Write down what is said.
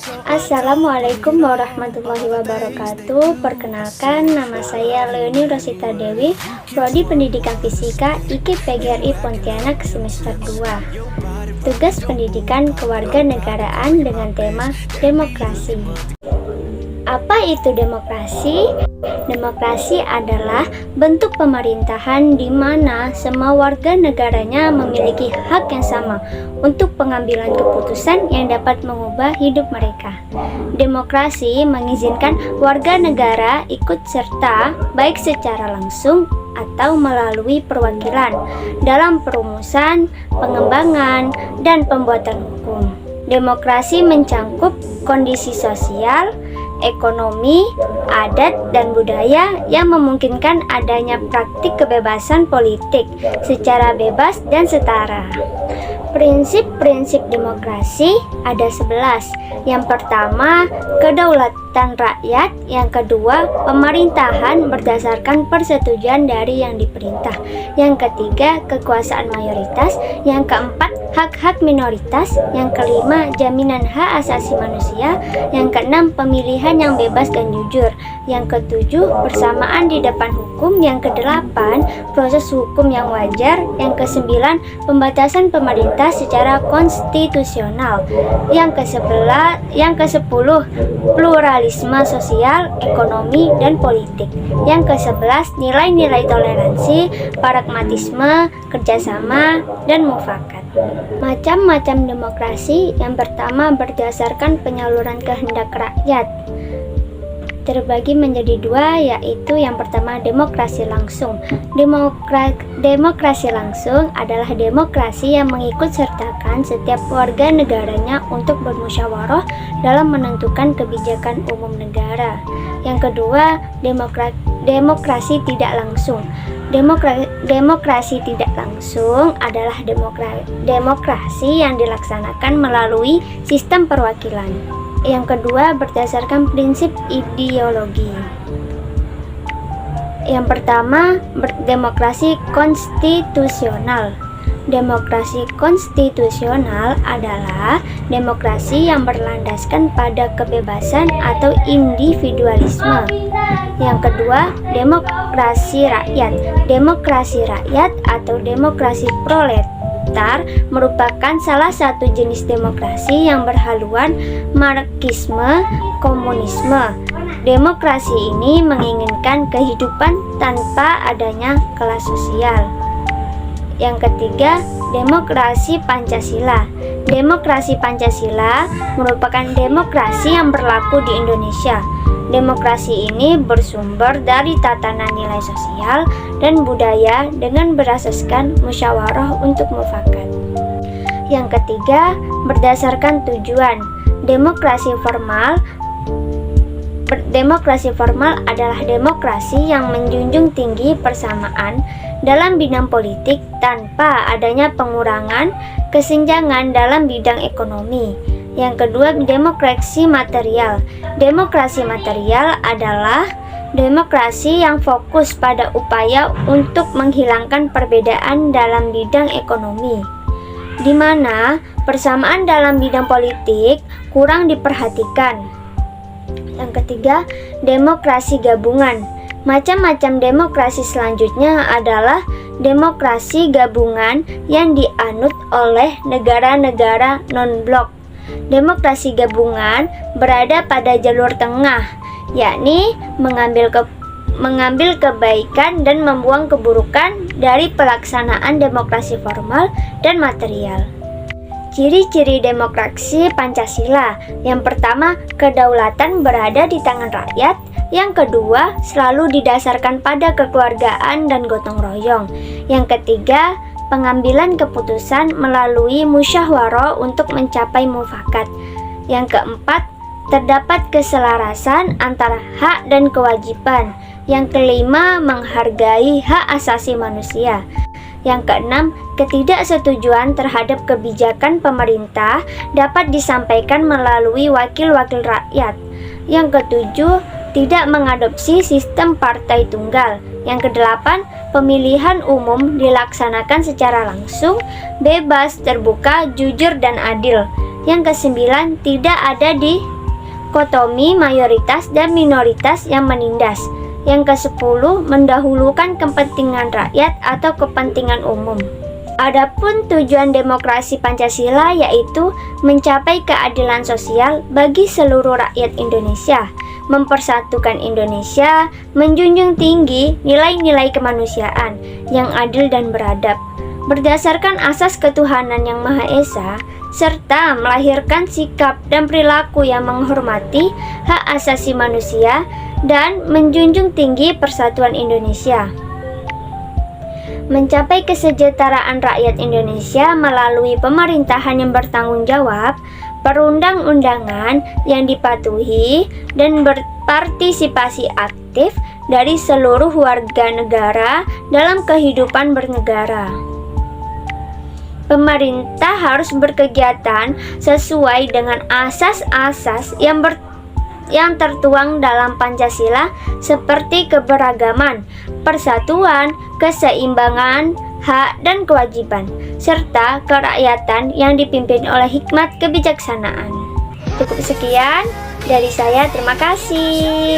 Assalamualaikum warahmatullahi wabarakatuh. Perkenalkan, nama saya Leoni Rosita Dewi, Prodi Pendidikan Fisika IKIP PGRI Pontianak semester 2. Tugas pendidikan kewarganegaraan dengan tema demokrasi. Apa itu demokrasi? Demokrasi adalah bentuk pemerintahan di mana semua warga negaranya memiliki hak yang sama untuk pengambilan keputusan yang dapat mengubah hidup mereka. Demokrasi mengizinkan warga negara ikut serta baik secara langsung atau melalui perwakilan dalam perumusan, pengembangan, dan pembuatan hukum. Demokrasi mencangkup kondisi sosial, ekonomi, adat, dan budaya yang memungkinkan adanya praktik kebebasan politik secara bebas dan setara. Prinsip-prinsip demokrasi ada 11. Yang pertama, kedaulatan rakyat. Yang kedua, pemerintahan berdasarkan persetujuan dari yang diperintah. Yang ketiga, kekuasaan mayoritas. Yang keempat, hak-hak minoritas. Yang kelima, jaminan hak asasi manusia. Yang keenam, pemilihan yang bebas dan jujur. Yang ketujuh, persamaan di depan hukum. Yang kedelapan, proses hukum yang wajar. Yang kesembilan, pembatasan pemerintah secara konstitusional. Yang kesepuluh, pluralisme sosial, ekonomi, dan politik. Yang ke-11, nilai-nilai toleransi, pragmatisme, kerjasama, dan mufakat. Macam-macam demokrasi. Yang pertama, berdasarkan penyaluran kehendak rakyat, terbagi menjadi dua, yaitu yang pertama demokrasi langsung. Demokrasi langsung adalah demokrasi yang mengikut sertakan setiap warga negaranya untuk bermusyawarah dalam menentukan kebijakan umum negara. Yang kedua, demokrasi tidak langsung. Demokrasi tidak langsung adalah demokrasi yang dilaksanakan melalui sistem perwakilan. Yang kedua, berdasarkan prinsip ideologi. Yang pertama, demokrasi konstitusional. Demokrasi konstitusional adalah demokrasi yang berlandaskan pada kebebasan atau individualisme. Yang kedua, demokrasi rakyat. Demokrasi rakyat atau demokrasi proletariat merupakan salah satu jenis demokrasi yang berhaluan Marxisme, komunisme. Demokrasi ini menginginkan kehidupan tanpa adanya kelas sosial. Yang ketiga, demokrasi Pancasila. Demokrasi Pancasila merupakan demokrasi yang berlaku di Indonesia. Demokrasi ini bersumber dari tatanan nilai sosial dan budaya dengan berasaskan musyawarah untuk mufakat. Yang ketiga, berdasarkan tujuan. Demokrasi formal adalah demokrasi yang menjunjung tinggi persamaan dalam bidang politik tanpa adanya pengurangan kesenjangan dalam bidang ekonomi. Yang kedua, demokrasi material. Demokrasi material adalah demokrasi yang fokus pada upaya untuk menghilangkan perbedaan dalam bidang ekonomi, di mana persamaan dalam bidang politik kurang diperhatikan. Yang ketiga, demokrasi gabungan. Macam-macam demokrasi selanjutnya adalah demokrasi gabungan yang dianut oleh negara-negara non-blok. Demokrasi gabungan berada pada jalur tengah, yakni mengambil kebaikan dan membuang keburukan dari pelaksanaan demokrasi formal dan material. Ciri-ciri demokrasi Pancasila. Yang pertama, kedaulatan berada di tangan rakyat. Yang kedua, selalu didasarkan pada kekeluargaan dan gotong royong. Yang ketiga, pengambilan keputusan melalui musyawarah untuk mencapai mufakat. Yang keempat, terdapat keselarasan antara hak dan kewajiban. Yang kelima, menghargai hak asasi manusia. Yang keenam, ketidaksetujuan terhadap kebijakan pemerintah dapat disampaikan melalui wakil-wakil rakyat. Yang ketujuh, tidak mengadopsi sistem partai tunggal. Yang kedelapan, pemilihan umum dilaksanakan secara langsung, bebas, terbuka, jujur, dan adil. Yang kesembilan, tidak ada dikotomi mayoritas dan minoritas yang menindas. Yang ke-10, mendahulukan kepentingan rakyat atau kepentingan umum. Adapun tujuan demokrasi Pancasila yaitu mencapai keadilan sosial bagi seluruh rakyat Indonesia, mempersatukan Indonesia, menjunjung tinggi nilai-nilai kemanusiaan yang adil dan beradab, berdasarkan asas ketuhanan yang Maha Esa, serta melahirkan sikap dan perilaku yang menghormati hak asasi manusia dan menjunjung tinggi persatuan Indonesia. Mencapai kesejahteraan rakyat Indonesia melalui pemerintahan yang bertanggung jawab, perundang-undangan yang dipatuhi, dan berpartisipasi aktif dari seluruh warga negara dalam kehidupan bernegara. Pemerintah harus berkegiatan sesuai dengan asas-asas yang tertuang dalam Pancasila seperti keberagaman, persatuan, keseimbangan, hak dan kewajiban, serta kerakyatan yang dipimpin oleh hikmat kebijaksanaan. Cukup sekian dari saya, terima kasih.